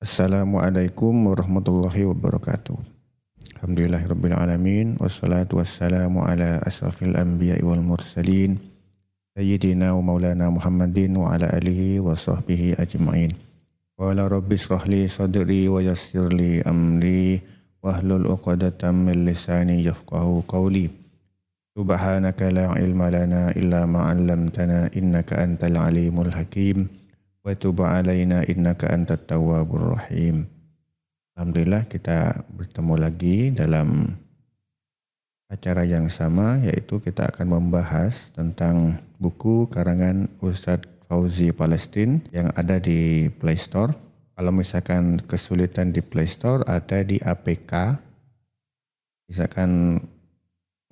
Assalamualaikum warahmatullahi wabarakatuh. Alhamdulillahirabbil alamin wassalatu wassalamu ala asrafil anbiya'i wal mursalin sayyidina wa maulana Muhammadin wa ala alihi wa sahbihi ajma'in. Qala rabbi shrah li sadri wa yassir li amri wahlul 'uqdatam min lisani yafqahu qawli. Subhanaka la ilma lana illa ma 'allamtana innaka antal alimul hakim. Wa tub alaina innaka antat tawwabur rahim. Alhamdulillah kita bertemu lagi dalam acara yang sama, yaitu kita akan membahas tentang buku karangan Ustadz Fauzi Palestine yang ada di Play Store. Kalau misalkan kesulitan di Play Store, ada di APK. Misalkan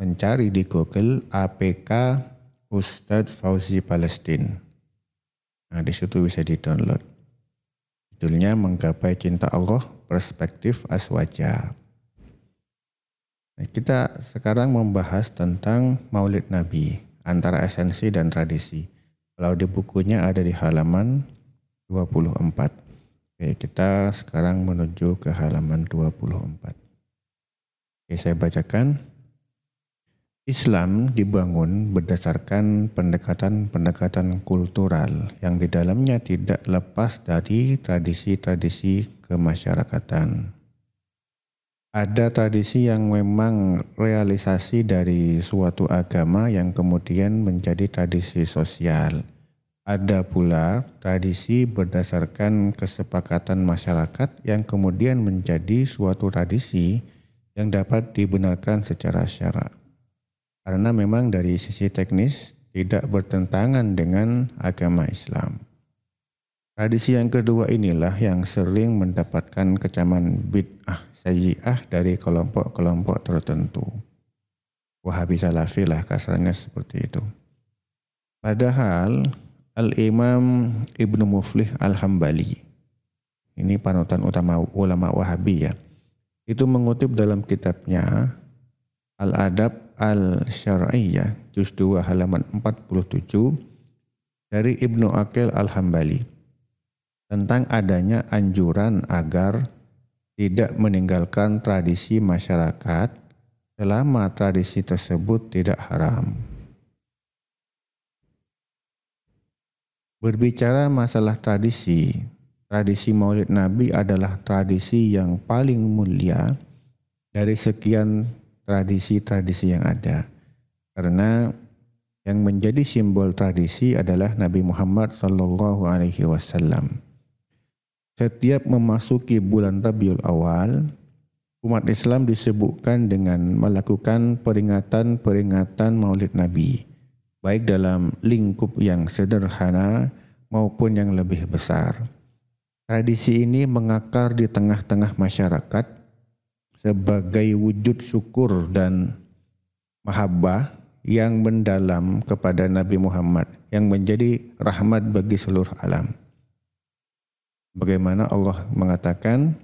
mencari di Google APK Ustadz Fauzi Palestine. Nah, di situ bisa di-download. Judulnya Menggapai Cinta Allah, Perspektif Aswaja. Nah, kita sekarang membahas tentang Maulid Nabi, antara esensi dan tradisi. Kalau di bukunya ada di halaman 24. Oke, kita sekarang menuju ke halaman 24. Oke, saya bacakan. Islam dibangun berdasarkan pendekatan-pendekatan kultural yang di dalamnya tidak lepas dari tradisi-tradisi kemasyarakatan. Ada tradisi yang memang realisasi dari suatu agama yang kemudian menjadi tradisi sosial. Ada pula tradisi berdasarkan kesepakatan masyarakat yang kemudian menjadi suatu tradisi yang dapat dibenarkan secara syara. Karena memang dari sisi teknis tidak bertentangan dengan agama Islam. Tradisi yang kedua inilah yang sering mendapatkan kecaman bid'ah sayyi'ah dari kelompok-kelompok tertentu. Wahabi Salafi lah kasarnya seperti itu. Padahal Al-Imam Ibnu Muflih Al-Hambali, ini panutan utama ulama Wahabi ya, itu mengutip dalam kitabnya Al-Adab Al-Syar'iyyah, juz 2 halaman 47 dari Ibnu Aqil Al-Hambali tentang adanya anjuran agar tidak meninggalkan tradisi masyarakat selama tradisi tersebut tidak haram. Berbicara masalah tradisi Maulid Nabi adalah tradisi yang paling mulia dari sekian tradisi-tradisi yang ada, karena yang menjadi simbol tradisi adalah Nabi Muhammad SAW. Setiap memasuki bulan Rabiul Awal, umat Islam disibukkan dengan melakukan peringatan Maulid Nabi, baik dalam lingkup yang sederhana maupun yang lebih besar. Tradisi ini mengakar di tengah-tengah masyarakat sebagai wujud syukur dan mahabbah yang mendalam kepada Nabi Muhammad yang menjadi rahmat bagi seluruh alam. Bagaimana Allah mengatakan,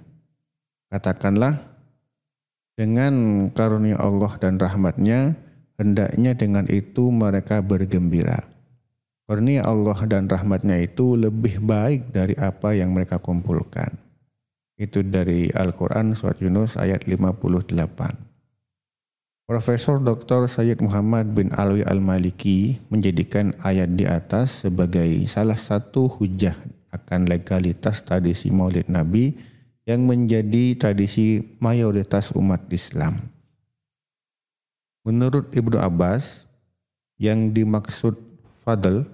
katakanlah dengan karunia Allah dan rahmatnya, hendaknya dengan itu mereka bergembira. Karunia Allah dan rahmatnya itu lebih baik dari apa yang mereka kumpulkan. Itu dari Al-Quran surat Yunus ayat 58. Profesor Dr. Sayyid Muhammad bin Alwi Al-Maliki menjadikan ayat di atas sebagai salah satu hujah akan legalitas tradisi Maulid Nabi yang menjadi tradisi mayoritas umat Islam. Menurut Ibnu Abbas, yang dimaksud fadl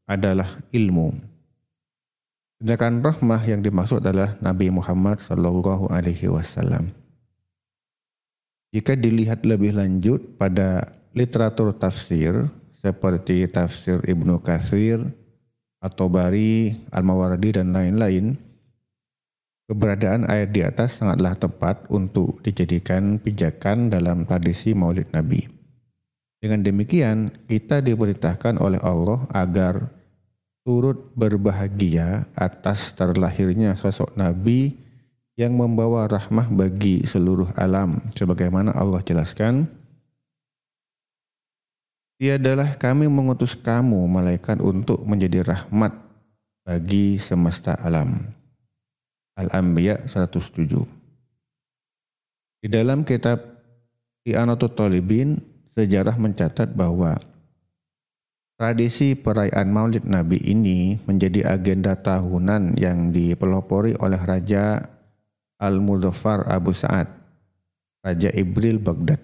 adalah ilmu. Sedangkan rahmah yang dimaksud adalah Nabi Muhammad SAW. Jika dilihat lebih lanjut pada literatur tafsir seperti tafsir Ibnu Katsir, At-Tabari, Al-Mawardi dan lain-lain, keberadaan ayat di atas sangatlah tepat untuk dijadikan pijakan dalam tradisi Maulid Nabi. Dengan demikian, kita diperintahkan oleh Allah agar turut berbahagia atas terlahirnya sosok Nabi yang membawa rahmah bagi seluruh alam. Sebagaimana Allah jelaskan, tiadalah kami mengutus kamu malaikat untuk menjadi rahmat bagi semesta alam. Al-Anbiya 107. Di dalam kitab I'anatut Thalibin, sejarah mencatat bahwa tradisi perayaan Maulid Nabi ini menjadi agenda tahunan yang dipelopori oleh Raja Al-Muzaffar Abu Sa'ad, Raja Ibril Baghdad,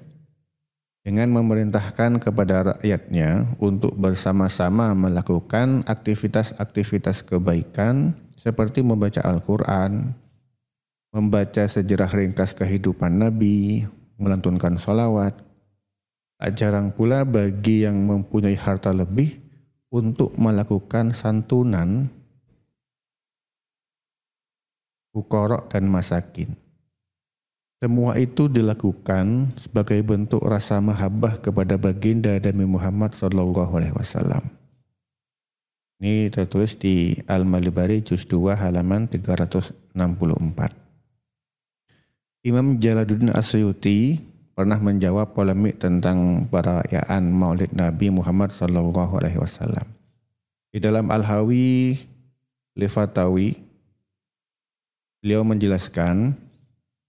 dengan memerintahkan kepada rakyatnya untuk bersama-sama melakukan aktivitas-aktivitas kebaikan seperti membaca Al-Quran, membaca sejarah ringkas kehidupan Nabi, melantunkan sholawat. Tak jarang pula bagi yang mempunyai harta lebih untuk melakukan santunan fuqara dan masakin. Semua itu dilakukan sebagai bentuk rasa mahabbah kepada baginda Nabi Muhammad SAW. Ini tertulis di Al-Malibari Juz 2 halaman 364. Imam Jalaluddin As-Suyuti pernah menjawab polemik tentang perayaan Maulid Nabi Muhammad SAW. Di dalam Al-Hawi Lifatawi, beliau menjelaskan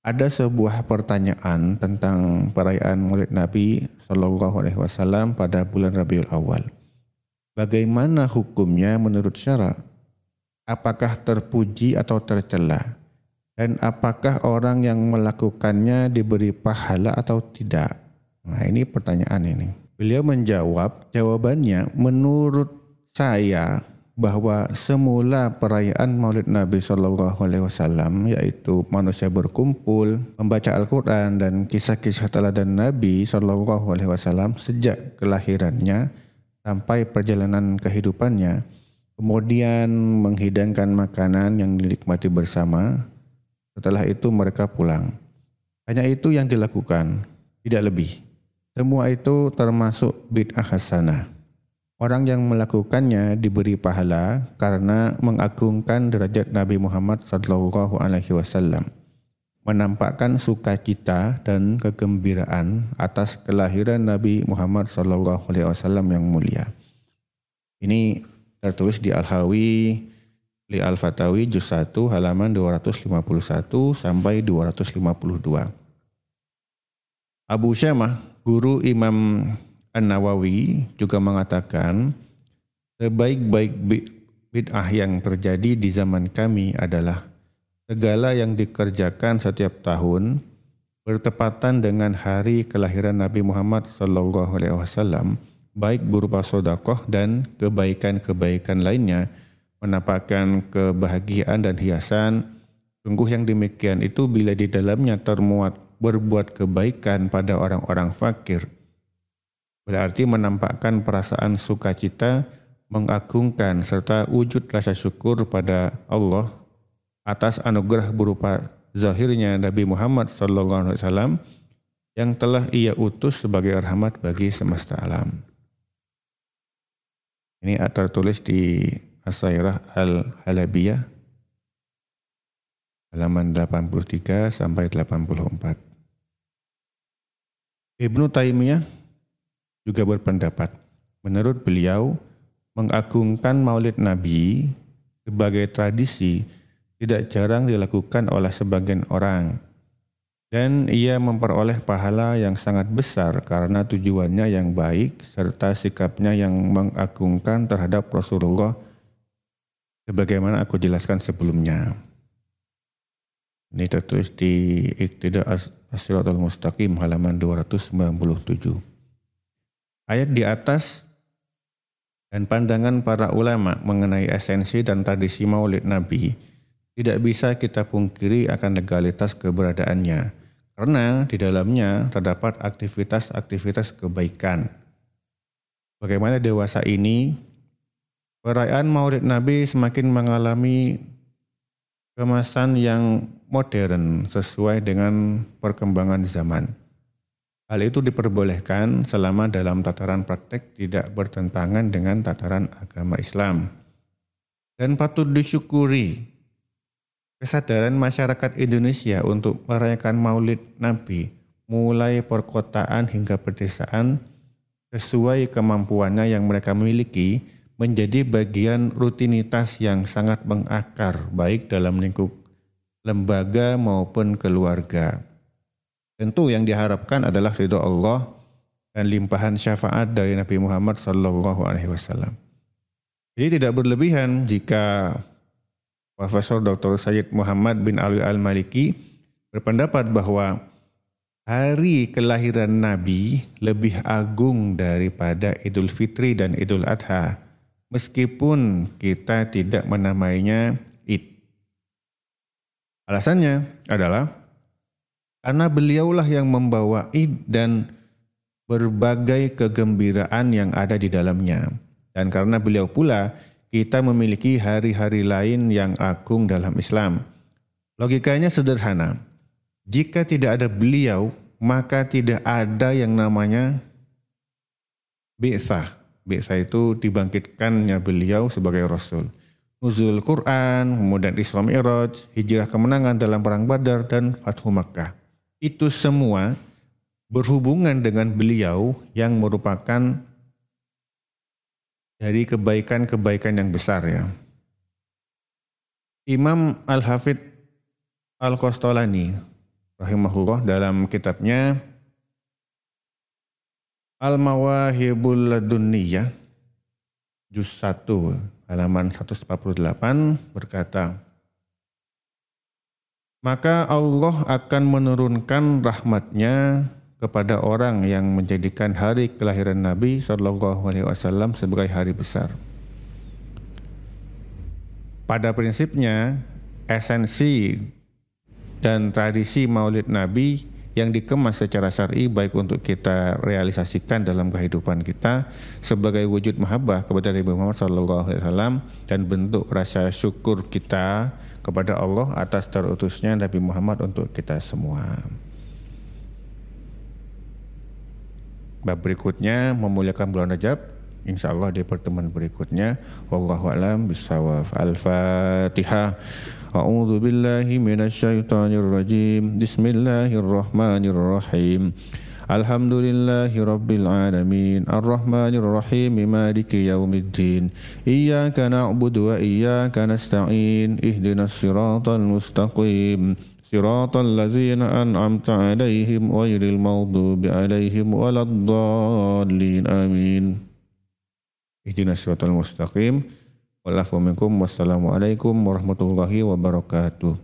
ada sebuah pertanyaan tentang perayaan Maulid Nabi SAW pada bulan Rabiul Awal. Bagaimana hukumnya menurut syara? Apakah terpuji atau tercela? Dan apakah orang yang melakukannya diberi pahala atau tidak? Nah, ini pertanyaan ini. Beliau menjawab, jawabannya menurut saya bahwa semula perayaan Maulid Nabi SAW, yaitu manusia berkumpul, membaca Al-Quran dan kisah-kisah teladan Nabi SAW sejak kelahirannya sampai perjalanan kehidupannya, kemudian menghidangkan makanan yang dinikmati bersama. Setelah itu mereka pulang. Hanya itu yang dilakukan, tidak lebih. Semua itu termasuk bid'ah hasanah. Orang yang melakukannya diberi pahala karena mengagungkan derajat Nabi Muhammad SAW, menampakkan sukacita dan kegembiraan atas kelahiran Nabi Muhammad SAW yang mulia. Ini tertulis di Al-Hawi Li Al-Fatawi Juz 1 halaman 251 sampai 252. Abu Syamah, guru Imam An-Nawawi, juga mengatakan sebaik-baik bid'ah yang terjadi di zaman kami adalah segala yang dikerjakan setiap tahun bertepatan dengan hari kelahiran Nabi Muhammad SAW, baik berupa sedekah dan kebaikan-kebaikan lainnya, menampakkan kebahagiaan dan hiasan. Sungguh yang demikian itu bila di dalamnya termuat berbuat kebaikan pada orang-orang fakir, berarti menampakkan perasaan sukacita, mengagungkan serta wujud rasa syukur pada Allah atas anugerah berupa zahirnya Nabi Muhammad SAW yang telah Ia utus sebagai rahmat bagi semesta alam. Ini tertulis di As-Sairah Al-Halabiyah halaman 83 sampai 84. Ibnu Taimiyah juga berpendapat, menurut beliau mengagungkan Maulid Nabi sebagai tradisi tidak jarang dilakukan oleh sebagian orang, dan ia memperoleh pahala yang sangat besar karena tujuannya yang baik serta sikapnya yang mengagungkan terhadap Rasulullah, sebagaimana aku jelaskan sebelumnya. Ini tertulis di Iqtida As-Siratal Mustaqim halaman 297. Ayat di atas dan pandangan para ulama mengenai esensi dan tradisi Maulid Nabi tidak bisa kita pungkiri akan legalitas keberadaannya, karena di dalamnya terdapat aktivitas-aktivitas kebaikan. Bagaimana dewasa ini, perayaan Maulid Nabi semakin mengalami kemasan yang modern sesuai dengan perkembangan zaman. Hal itu diperbolehkan selama dalam tataran praktek tidak bertentangan dengan tataran agama Islam. Dan patut disyukuri kesadaran masyarakat Indonesia untuk merayakan Maulid Nabi mulai perkotaan hingga pedesaan sesuai kemampuannya yang mereka miliki menjadi bagian rutinitas yang sangat mengakar baik dalam lingkup lembaga maupun keluarga. Tentu yang diharapkan adalah ridho Allah dan limpahan syafaat dari Nabi Muhammad SAW. Jadi tidak berlebihan jika Profesor Dr. Sayyid Muhammad bin Ali Al-Maliki berpendapat bahwa hari kelahiran Nabi lebih agung daripada Idul Fitri dan Idul Adha, meskipun kita tidak menamainya Id. Alasannya adalah karena beliaulah yang membawa Id dan berbagai kegembiraan yang ada di dalamnya. Dan karena beliau pula, kita memiliki hari-hari lain yang agung dalam Islam. Logikanya sederhana. Jika tidak ada beliau, maka tidak ada yang namanya bi'tsah. Bi'tsah itu dibangkitkannya beliau sebagai Rasul. Nuzul Quran, kemudian Isra Mi'raj, hijrah kemenangan dalam perang Badar, dan Fathu Makkah. Itu semua berhubungan dengan beliau yang merupakan dari kebaikan-kebaikan yang besar ya. Imam Al-Hafidh Al-Qastolani rahimahullah dalam kitabnya Al-Mawahibul Ladunniyah juz 1 halaman 148 berkata, maka Allah akan menurunkan rahmatnya kepada orang yang menjadikan hari kelahiran Nabi SAW sebagai hari besar. Pada prinsipnya, esensi dan tradisi Maulid Nabi yang dikemas secara syar'i baik untuk kita realisasikan dalam kehidupan kita sebagai wujud mahabbah kepada Nabi Muhammad SAW dan bentuk rasa syukur kita kepada Allah atas terutusnya Nabi Muhammad untuk kita semua. Bab berikutnya memuliakan bulan Rajab, insyaallah di pertemuan berikutnya. Wallahu a'lam bishawab. Al-Fatihah. A'udzu billahi minasyaitonir rajim. Bismillahirrahmanirrahim. Alhamdulillahi rabbil alamin. Arrahmanir rahim. Maliki yaumiddin. Iyyaka na'budu wa iyyaka nasta'in. Ihdinas siratal mustaqim. Siratal ladzina an'amta 'alaihim ghairil maghdubi 'alaihim waladdallin. Amin. Ihdinas siratal mustaqim. Wal afu minkum. Wassalamualaikum warahmatullahi wabarakatuh.